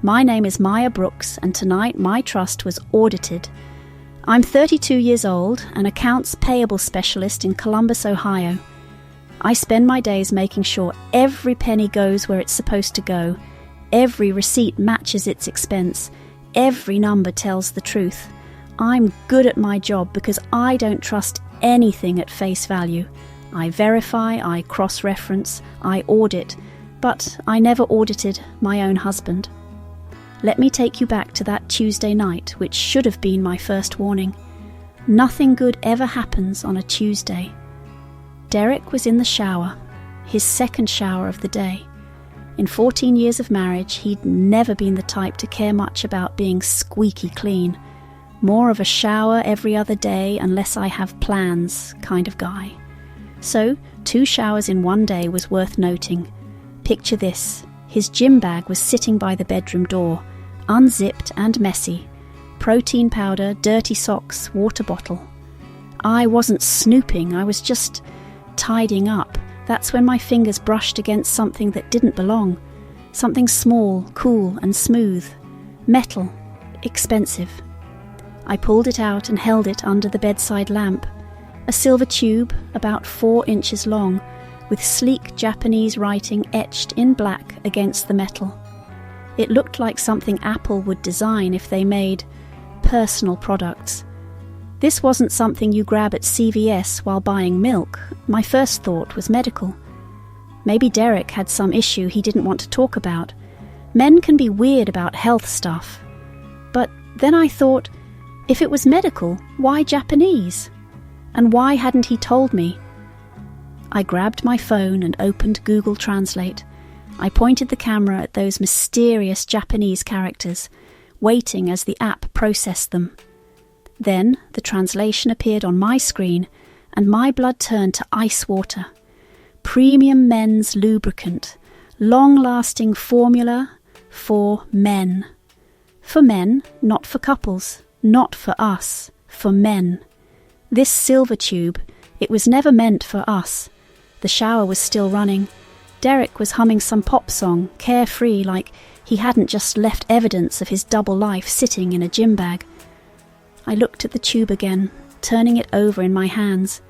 My name is Maya Brooks, and tonight my trust was audited. I'm 32 years old, an accounts payable specialist in Columbus, Ohio. I spend my days making sure every penny goes where it's supposed to go, every receipt matches its expense, every number tells the truth. I'm good at my job because I don't trust anything at face value. I verify, I cross-reference, I audit, but I never audited my own husband. Let me take you back to that Tuesday night, which should have been my first warning. Nothing good ever happens on a Tuesday. Derek was in the shower, his second shower of the day. In 14 years of marriage, he'd never been the type to care much about being squeaky clean. More of a shower every other day unless I have plans kind of guy. So, 2 showers in one day was worth noting. Picture this. His gym bag was sitting by the bedroom door, unzipped and messy. Protein powder, dirty socks, water bottle. I wasn't snooping, I was just tidying up. That's when my fingers brushed against something that didn't belong. Something small, cool and smooth. Metal. Expensive. I pulled it out and held it under the bedside lamp. A silver tube, about 4 inches long, with sleek Japanese writing etched in black against the metal. It looked like something Apple would design if they made personal products. This wasn't something you grab at CVS while buying milk. My first thought was medical. Maybe Derek had some issue he didn't want to talk about. Men can be weird about health stuff. But then I thought, if it was medical, why Japanese? And why hadn't he told me? I grabbed my phone and opened Google Translate. I pointed the camera at those mysterious Japanese characters, waiting as the app processed them. Then the translation appeared on my screen, and my blood turned to ice water. Premium men's lubricant, long-lasting formula for men. For men, not for couples, not for us, for men. This silver tube, it was never meant for us. The shower was still running. Derek was humming some pop song, carefree, like he hadn't just left evidence of his double life sitting in a gym bag. I looked at the tube again, turning it over in my hands.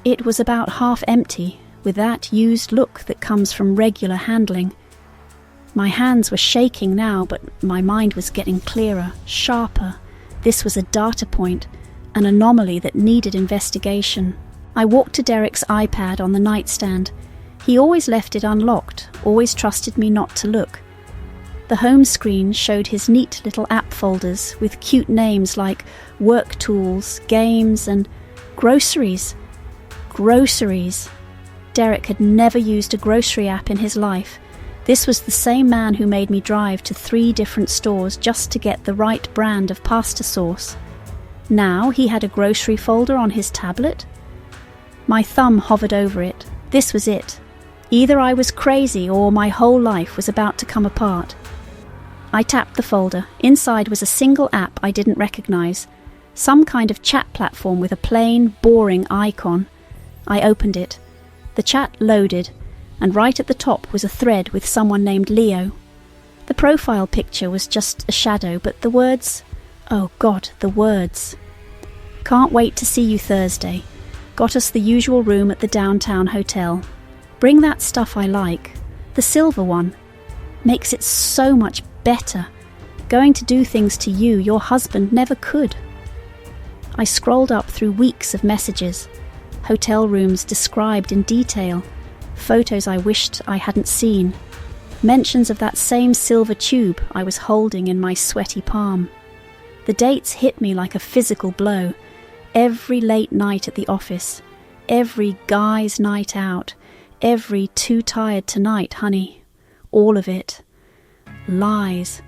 It was about half empty, with that used look that comes from regular handling. My hands were shaking now, but my mind was getting clearer, sharper. This was a data point, an anomaly that needed investigation. I walked to Derek's iPad on the nightstand. He always left it unlocked, always trusted me not to look. The home screen showed his neat little app folders with cute names like work tools, games, and groceries. Groceries. Derek had never used a grocery app in his life. This was the same man who made me drive to 3 different stores just to get the right brand of pasta sauce. Now he had a grocery folder on his tablet? My thumb hovered over it. This was it. Either I was crazy or my whole life was about to come apart. I tapped the folder. Inside was a single app I didn't recognize. Some kind of chat platform with a plain, boring icon. I opened it. The chat loaded, and right at the top was a thread with someone named Leo. The profile picture was just a shadow, but the words... Oh God, the words. Can't wait to see you Thursday. Got us the usual room at the downtown hotel. Bring that stuff I like. The silver one. Makes it so much better. Going to do things to you your husband never could. I scrolled up through weeks of messages. Hotel rooms described in detail. Photos I wished I hadn't seen. Mentions of that same silver tube I was holding in my sweaty palm. The dates hit me like a physical blow. Every late night at the office, every guy's night out, every too tired tonight, honey. All of it. Lies.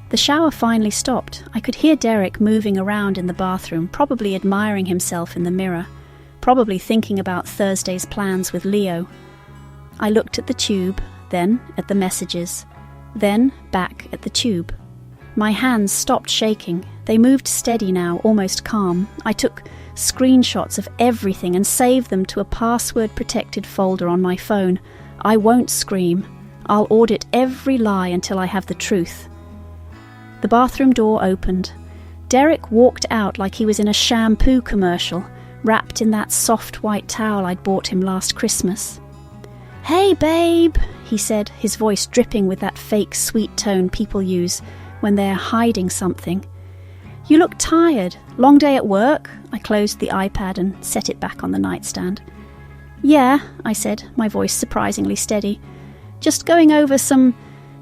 The shower finally stopped. I could hear Derek moving around in the bathroom, probably admiring himself in the mirror, probably thinking about Thursday's plans with Leo. I looked at the tube, then at the messages, then back at the tube. My hands stopped shaking. They moved steady now, almost calm. I took screenshots of everything and saved them to a password-protected folder on my phone. I won't scream. I'll audit every lie until I have the truth. The bathroom door opened. Derek walked out like he was in a shampoo commercial, wrapped in that soft white towel I'd bought him last Christmas. "Hey, babe," he said, his voice dripping with that fake sweet tone people use when they're hiding something. "You look tired. Long day at work?" I closed the iPad and set it back on the nightstand. "Yeah," I said, my voice surprisingly steady. "Just going over some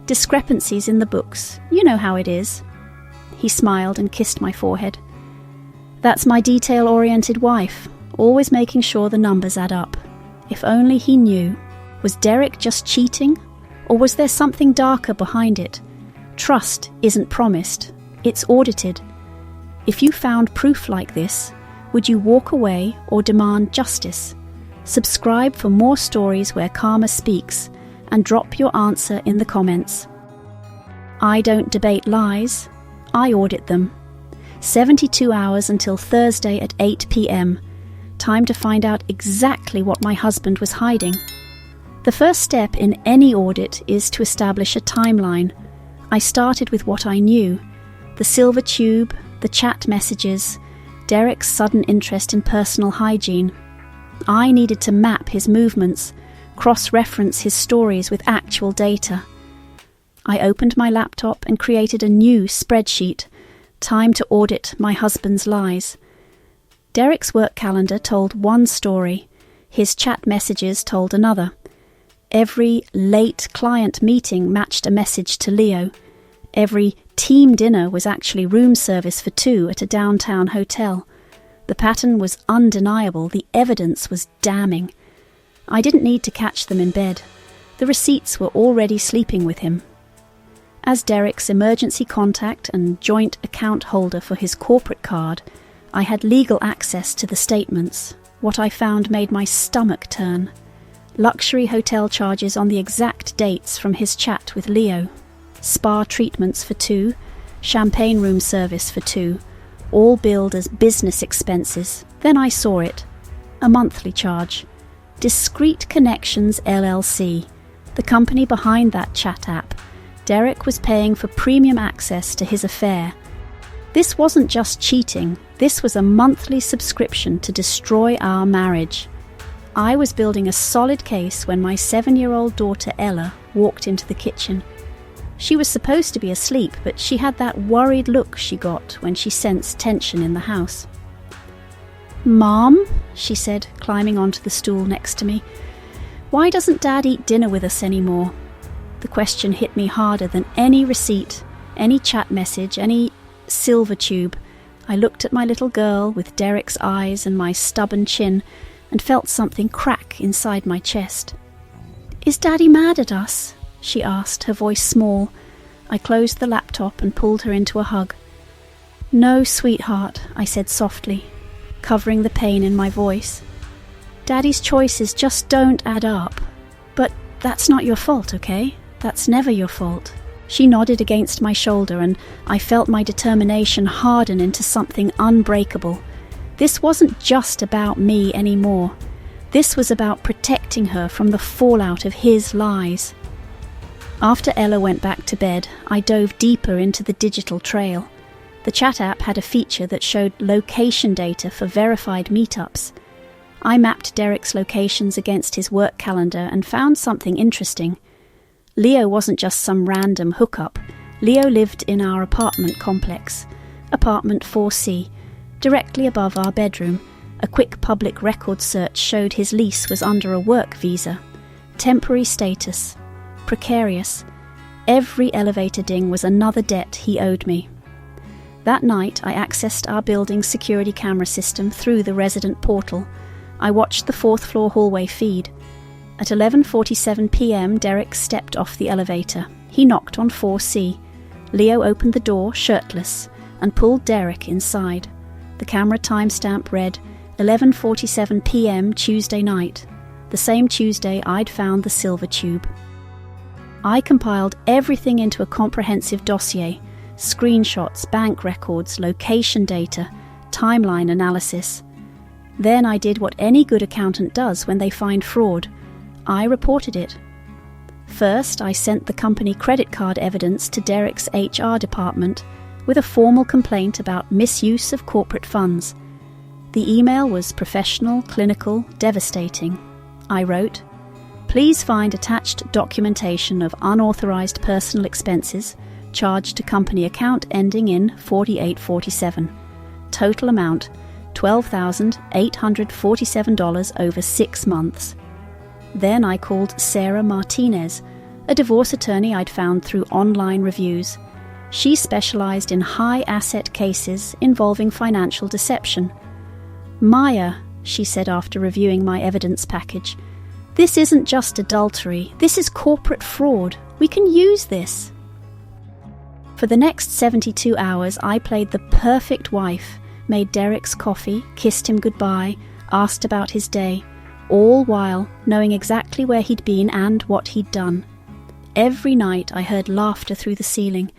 discrepancies in the books. You know how it is." He smiled and kissed my forehead. "That's my detail-oriented wife, always making sure the numbers add up. If only he knew. Was Derek just cheating? Or was there something darker behind it? Trust isn't promised. It's audited. If you found proof like this, would you walk away or demand justice? Subscribe for more stories where karma speaks, and drop your answer in the comments. I don't debate lies. I audit them. 72 hours until Thursday at 8 p.m. Time to find out exactly what my husband was hiding. The first step in any audit is to establish a timeline. I started with what I knew: the silver tube, the chat messages, Derek's sudden interest in personal hygiene. I needed to map his movements, cross-reference his stories with actual data. I opened my laptop and created a new spreadsheet. Time to audit my husband's lies. Derek's work calendar told one story. His chat messages told another. Every late client meeting matched a message to Leo. Every team dinner was actually room service for two at a downtown hotel. The pattern was undeniable. The evidence was damning. I didn't need to catch them in bed. The receipts were already sleeping with him. As Derek's emergency contact and joint account holder for his corporate card, I had legal access to the statements. What I found made my stomach turn. Luxury hotel charges on the exact dates from his chat with Leo. Spa treatments for two, champagne room service for two, all billed as business expenses. Then I saw it. A monthly charge. Discreet Connections LLC, the company behind that chat app. Derek was paying for premium access to his affair. This wasn't just cheating, this was a monthly subscription to destroy our marriage. I was building a solid case when my 7-year-old daughter Ella walked into the kitchen. She was supposed to be asleep, but she had that worried look she got when she sensed tension in the house. "Mom," she said, climbing onto the stool next to me, "why doesn't Dad eat dinner with us anymore?" The question hit me harder than any receipt, any chat message, any silver tube. I looked at my little girl with Derek's eyes and my stubborn chin and felt something crack inside my chest. "Is Daddy mad at us?" she asked, her voice small. I closed the laptop and pulled her into a hug. "No, sweetheart," I said softly, covering the pain in my voice. "Daddy's choices just don't add up. But that's not your fault, okay? That's never your fault." She nodded against my shoulder, and I felt my determination harden into something unbreakable. This wasn't just about me anymore. This was about protecting her from the fallout of his lies. After Ella went back to bed, I dove deeper into the digital trail. The chat app had a feature that showed location data for verified meetups. I mapped Derek's locations against his work calendar and found something interesting. Leo wasn't just some random hookup. Leo lived in our apartment complex, apartment 4C, directly above our bedroom. A quick public record search showed his lease was under a work visa. Temporary status. Precarious. Every elevator ding was another debt he owed me. That night, I accessed our building's security camera system through the resident portal. I watched the 4th floor hallway feed. At 11:47 p.m, Derek stepped off the elevator. He knocked on 4C. Leo opened the door, shirtless, and pulled Derek inside. The camera timestamp read 11:47 p.m. Tuesday night, the same Tuesday I'd found the silver tube. I compiled everything into a comprehensive dossier: screenshots, bank records, location data, timeline analysis. Then I did what any good accountant does when they find fraud. I reported it. First, I sent the company credit card evidence to Derek's HR department with a formal complaint about misuse of corporate funds. The email was professional, clinical, devastating. I wrote, "Please find attached documentation of unauthorized personal expenses charged to company account ending in 4847. Total amount, $12,847 over 6 months. Then I called Sarah Martinez, a divorce attorney I'd found through online reviews. She specialized in high-asset cases involving financial deception. "Maya," she said after reviewing my evidence package, "this isn't just adultery, this is corporate fraud. We can use this." For the next 72 hours, I played the perfect wife, made Derek's coffee, kissed him goodbye, asked about his day, all while knowing exactly where he'd been and what he'd done. Every night I heard laughter through the ceiling.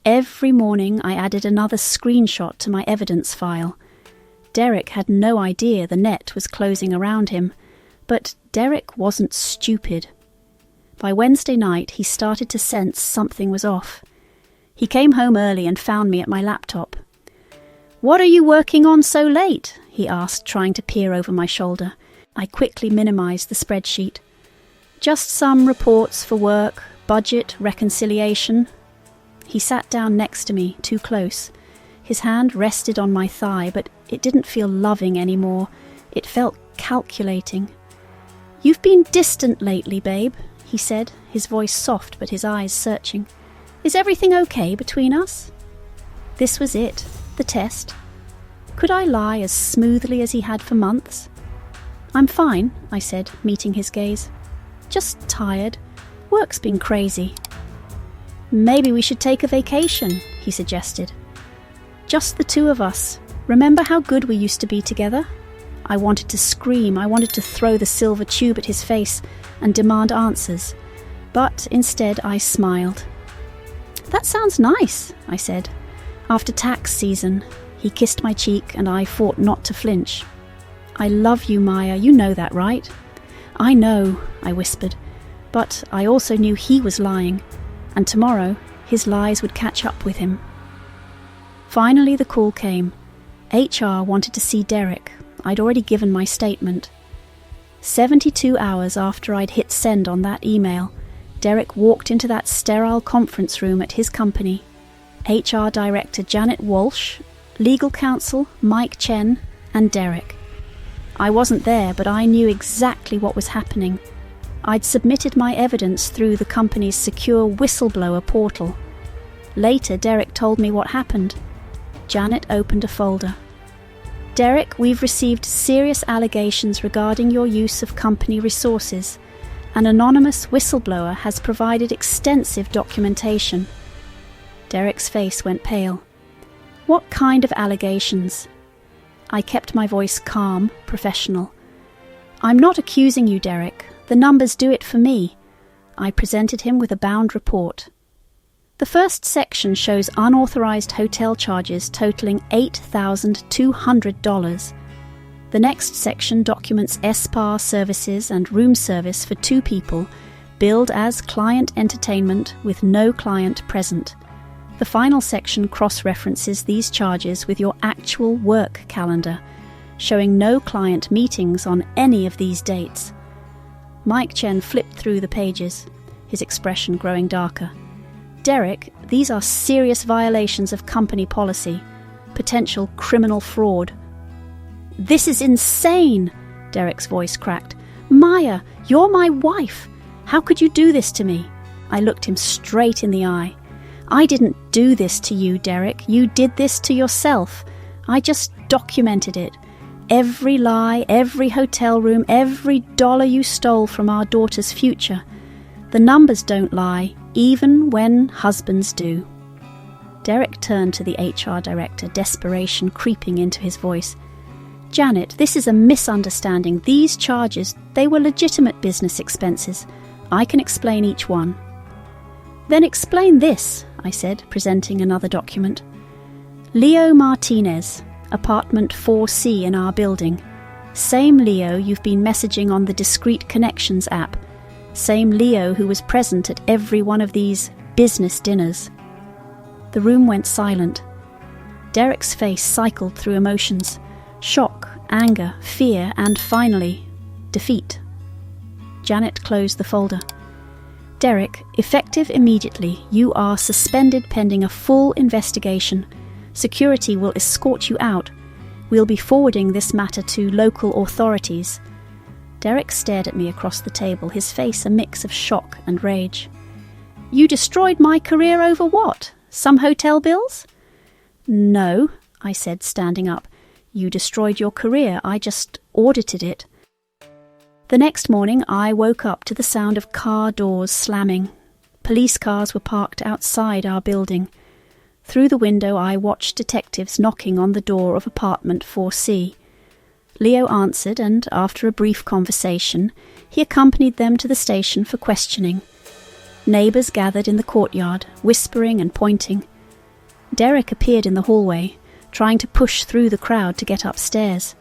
Every morning I added another screenshot to my evidence file. Derek had no idea the net was closing around him, but Derek wasn't stupid. By Wednesday night he started to sense something was off. He came home early and found me at my laptop. "What are you working on so late?" he asked, trying to peer over my shoulder. I quickly minimized the spreadsheet. "Just some reports for work, budget, reconciliation." He sat down next to me, too close. His hand rested on my thigh, but it didn't feel loving anymore. It felt calculating. "You've been distant lately, babe," he said, his voice soft but his eyes searching. "Is everything okay between us?" This was it, the test. Could I lie as smoothly as he had for months? "I'm fine," I said, meeting his gaze. "Just tired. Work's been crazy." "Maybe we should take a vacation," he suggested. "Just the two of us. Remember how good we used to be together?" I wanted to scream. I wanted to throw the silver tube at his face and demand answers. But instead I smiled. "That sounds nice," I said. "After tax season." He kissed my cheek and I fought not to flinch. "I love you, Maya. You know that, right?" "I know," I whispered. But I also knew he was lying, and tomorrow his lies would catch up with him. Finally the call came. HR wanted to see Derek. I'd already given my statement. 72 hours after I'd hit send on that email, Derek walked into that sterile conference room at his company. HR Director Janet Walsh, Legal Counsel Mike Chen, and Derek. I wasn't there, but I knew exactly what was happening. I'd submitted my evidence through the company's secure whistleblower portal. Later, Derek told me what happened. Janet opened a folder. "Derek, we've received serious allegations regarding your use of company resources. An anonymous whistleblower has provided extensive documentation." Derek's face went pale. "What kind of allegations?" I kept my voice calm, professional. "I'm not accusing you, Derek. The numbers do it for me." I presented him with a bound report. The first section shows unauthorized hotel charges totaling $8,200. The next section documents spa services and room service for 2 people, billed as client entertainment with no client present. The final section cross-references these charges with your actual work calendar, showing no client meetings on any of these dates. Mike Chen flipped through the pages, his expression growing darker. "Derek, these are serious violations of company policy, potential criminal fraud." "This is insane!" Derek's voice cracked. "Maya, you're my wife. How could you do this to me?" I looked him straight in the eye. "I didn't do this to you, Derek. You did this to yourself. I just documented it. Every lie, every hotel room, every dollar you stole from our daughter's future. The numbers don't lie, even when husbands do." Derek turned to the HR director, desperation creeping into his voice. "Janet, this is a misunderstanding. These charges, they were legitimate business expenses. I can explain each one." "Then explain this," I said, presenting another document. "Leo Martinez, apartment 4C in our building. Same Leo you've been messaging on the Discrete Connections app. Same Leo who was present at every one of these business dinners. The room went silent. Derek's face cycled through emotions: shock, anger, fear, and finally, defeat. Janet closed the folder. Derek, effective immediately, you are suspended pending a full investigation. Security will escort you out. We'll be forwarding this matter to local authorities. Derek stared at me across the table, his face a mix of shock and rage. You destroyed my career over what? Some hotel bills? No, I said, standing up. You destroyed your career. I just audited it. The next morning, I woke up to the sound of car doors slamming. Police cars were parked outside our building. Through the window, I watched detectives knocking on the door of apartment 4C. Leo answered, and after a brief conversation, he accompanied them to the station for questioning. Neighbours gathered in the courtyard, whispering and pointing. Derek appeared in the hallway, trying to push through the crowd to get upstairs.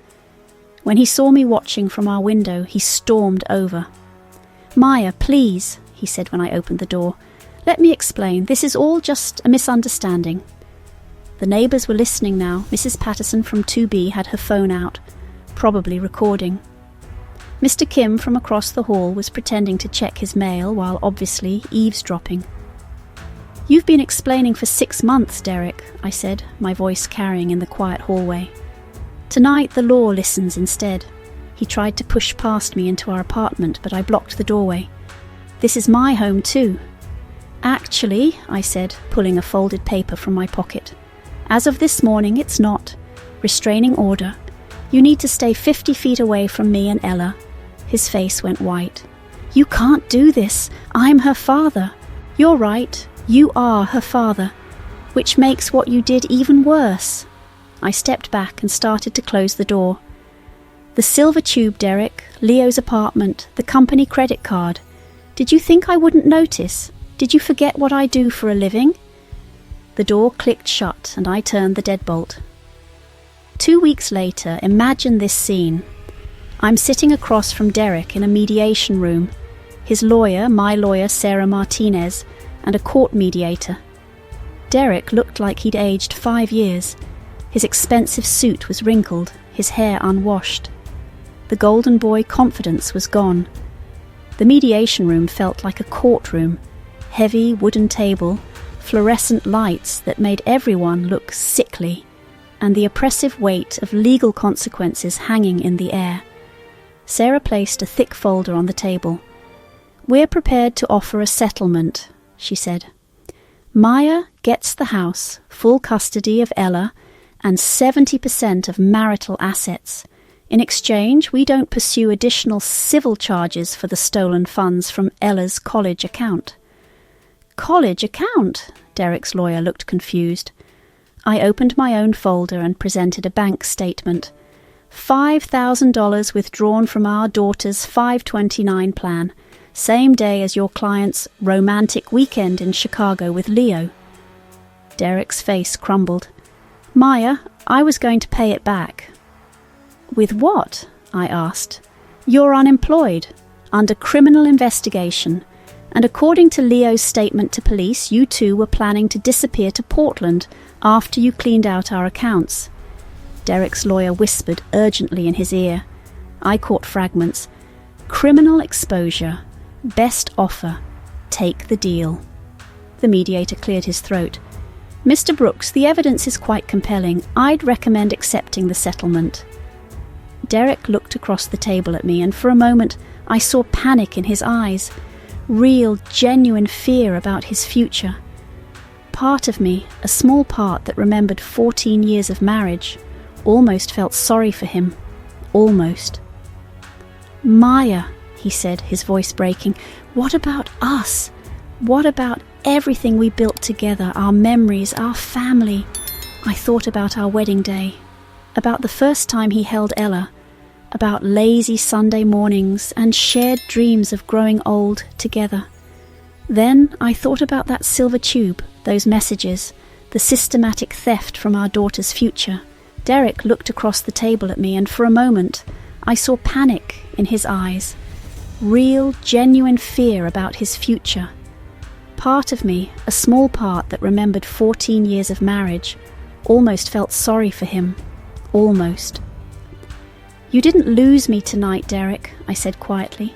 When he saw me watching from our window, he stormed over. Maya, please, he said when I opened the door. Let me explain. This is all just a misunderstanding. The neighbours were listening now. Mrs. Patterson from 2B had her phone out, probably recording. Mr. Kim from across the hall was pretending to check his mail while obviously eavesdropping. You've been explaining for 6 months, Derek, I said, my voice carrying in the quiet hallway. Tonight the law listens instead. He tried to push past me into our apartment, but I blocked the doorway. This is my home too. Actually, I said, pulling a folded paper from my pocket. As of this morning, it's not. Restraining order. You need to stay 50 feet away from me and Ella. His face went white. You can't do this. I'm her father. You're right. You are her father. Which makes what you did even worse. I stepped back and started to close the door. The silver tube, Derek, Leo's apartment, the company credit card. Did you think I wouldn't notice? Did you forget what I do for a living? The door clicked shut and I turned the deadbolt. 2 weeks later, imagine this scene. I'm sitting across from Derek in a mediation room. His lawyer, my lawyer Sarah Martinez, and a court mediator. Derek looked like he'd aged 5 years. His expensive suit was wrinkled, his hair unwashed. The golden boy confidence was gone. The mediation room felt like a courtroom. Heavy wooden table, fluorescent lights that made everyone look sickly, and the oppressive weight of legal consequences hanging in the air. Sarah placed a thick folder on the table. We're prepared to offer a settlement, she said. Maya gets the house, full custody of Ella, and 70% of marital assets. In exchange, we don't pursue additional civil charges for the stolen funds from Ella's college account. College account? Derek's lawyer looked confused. I opened my own folder and presented a bank statement. $5,000 withdrawn from our daughter's 529 plan, same day as your client's romantic weekend in Chicago with Leo. Derek's face crumbled. Maya, I was going to pay it back. With what? I asked. You're unemployed, under criminal investigation, and according to Leo's statement to police, you two were planning to disappear to Portland after you cleaned out our accounts. Derek's lawyer whispered urgently in his ear. I caught fragments. Criminal exposure. Best offer. Take the deal. The mediator cleared his throat. Mr. Brooks, the evidence is quite compelling. I'd recommend accepting the settlement. Derek looked across the table at me, and for a moment I saw panic in his eyes. Real, genuine fear about his future. Part of me, a small part that remembered 14 years of marriage, almost felt sorry for him. Almost. Maya, he said, his voice breaking, what about us? What about everything we built together, our memories, our family? I thought about our wedding day, about the first time he held Ella, about lazy Sunday mornings and shared dreams of growing old together. Then I thought about that silver tube, those messages, the systematic theft from our daughter's future. Derek looked across the table at me, and for a moment I saw panic in his eyes. Real, genuine fear about his future. Part of me, a small part that remembered 14 years of marriage, almost felt sorry for him. Almost. "You didn't lose me tonight, Derek," I said quietly.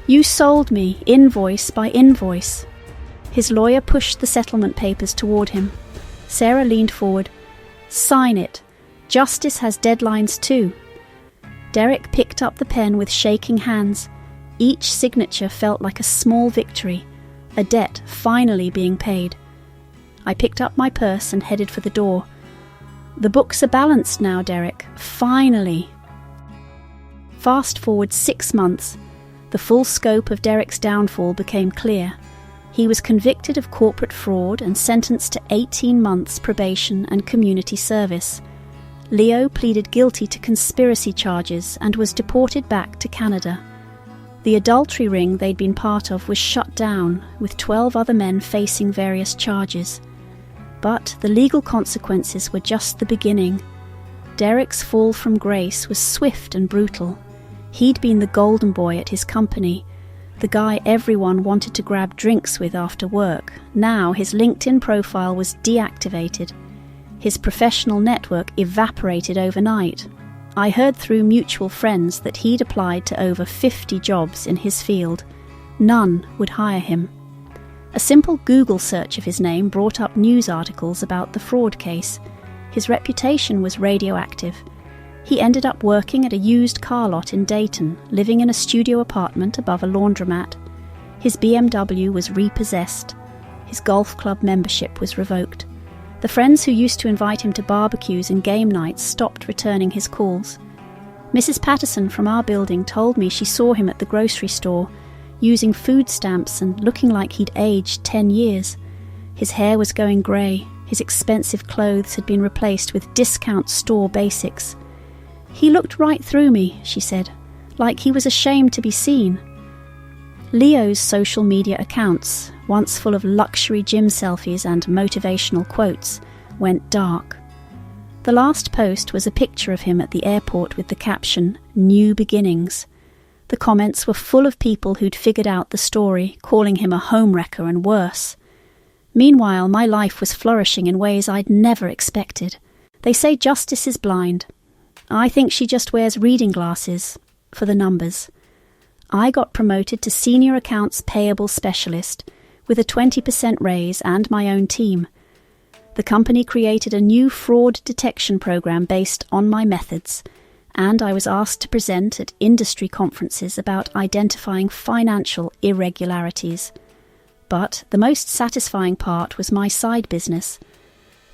"You sold me, invoice by invoice." His lawyer pushed the settlement papers toward him. Sarah leaned forward. "Sign it. Justice has deadlines too." Derek picked up the pen with shaking hands. Each signature felt like a small victory, a debt finally being paid. I picked up my purse and headed for the door. "The books are balanced now, Derek. Finally." Fast forward 6 months. The full scope of Derek's downfall became clear. He was convicted of corporate fraud and sentenced to 18 months probation and community service. Leo pleaded guilty to conspiracy charges and was deported back to Canada. The adultery ring they'd been part of was shut down, with 12 other men facing various charges. But the legal consequences were just the beginning. Derek's fall from grace was swift and brutal. He'd been the golden boy at his company, the guy everyone wanted to grab drinks with after work. Now his LinkedIn profile was deactivated. His professional network evaporated overnight. I heard through mutual friends that he'd applied to over 50 jobs in his field. None would hire him. A simple Google search of his name brought up news articles about the fraud case. His reputation was radioactive. He ended up working at a used car lot in Dayton, living in a studio apartment above a laundromat. His BMW was repossessed. His golf club membership was revoked. The friends who used to invite him to barbecues and game nights stopped returning his calls. Mrs. Patterson from our building told me she saw him at the grocery store, using food stamps and looking like he'd aged 10 years. His hair was going grey. His expensive clothes had been replaced with discount store basics. "He looked right through me," she said, "like he was ashamed to be seen." Leo's social media accounts, once full of luxury gym selfies and motivational quotes, went dark. The last post was a picture of him at the airport with the caption, "New Beginnings." The comments were full of people who'd figured out the story, calling him a homewrecker and worse. Meanwhile, my life was flourishing in ways I'd never expected. They say justice is blind. I think she just wears reading glasses for the numbers. I got promoted to Senior Accounts Payable Specialist with a 20% raise and my own team. The company created a new fraud detection program based on my methods, and I was asked to present at industry conferences about identifying financial irregularities. But the most satisfying part was my side business.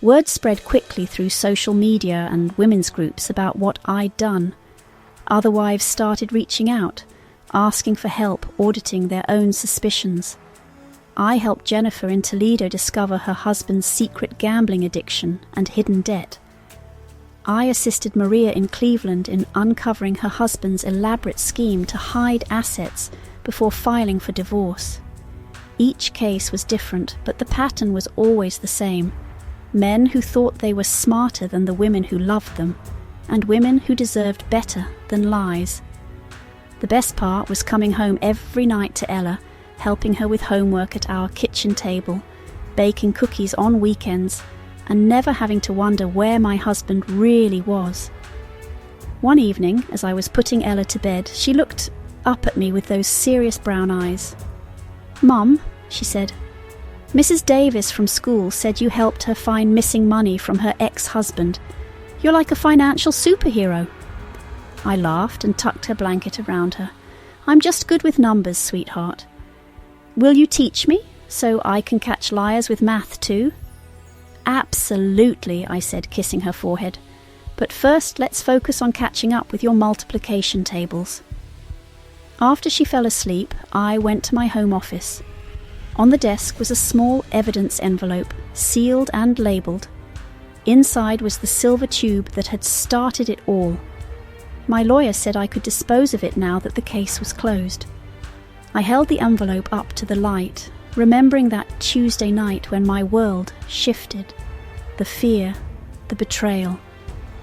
Word spread quickly through social media and women's groups about what I'd done. Other wives started reaching out, asking for help auditing their own suspicions. I helped Jennifer in Toledo discover her husband's secret gambling addiction and hidden debt. I assisted Maria in Cleveland in uncovering her husband's elaborate scheme to hide assets before filing for divorce. Each case was different, but the pattern was always the same. Men who thought they were smarter than the women who loved them, and women who deserved better than lies. The best part was coming home every night to Ella, helping her with homework at our kitchen table, baking cookies on weekends, and never having to wonder where my husband really was. One evening, as I was putting Ella to bed, she looked up at me with those serious brown eyes. "Mum," she said, "Mrs. Davis from school said you helped her find missing money from her ex-husband. You're like a financial superhero." I laughed and tucked her blanket around her. "I'm just good with numbers, sweetheart." "Will you teach me, so I can catch liars with math too?" "Absolutely," I said, kissing her forehead. "But first let's focus on catching up with your multiplication tables." After she fell asleep, I went to my home office. On the desk was a small evidence envelope, sealed and labelled. Inside was the silver tube that had started it all. My lawyer said I could dispose of it now that the case was closed. I held the envelope up to the light, remembering that Tuesday night when my world shifted. The fear, the betrayal,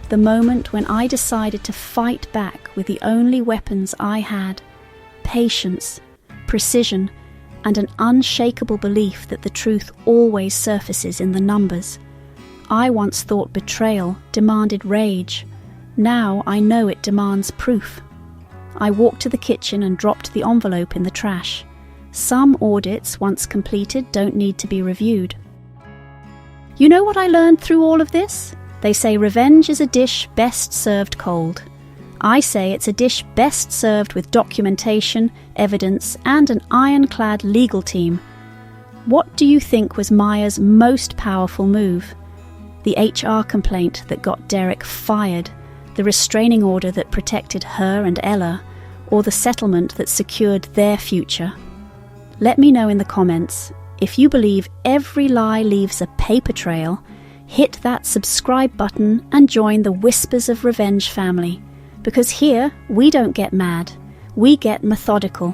the moment when I decided to fight back with the only weapons I had, patience, precision, and an unshakable belief that the truth always surfaces in the numbers. I once thought betrayal demanded rage. Now I know it demands proof. I walked to the kitchen and dropped the envelope in the trash. Some audits, once completed, don't need to be reviewed. You know what I learned through all of this? They say revenge is a dish best served cold. I say it's a dish best served with documentation, evidence, and an ironclad legal team. What do you think was Maya's most powerful move? The HR complaint that got Derek fired, the restraining order that protected her and Ella, or the settlement that secured their future? Let me know in the comments. If you believe every lie leaves a paper trail, hit that subscribe button and join the Whispers of Revenge family. Because here, we don't get mad, we get methodical.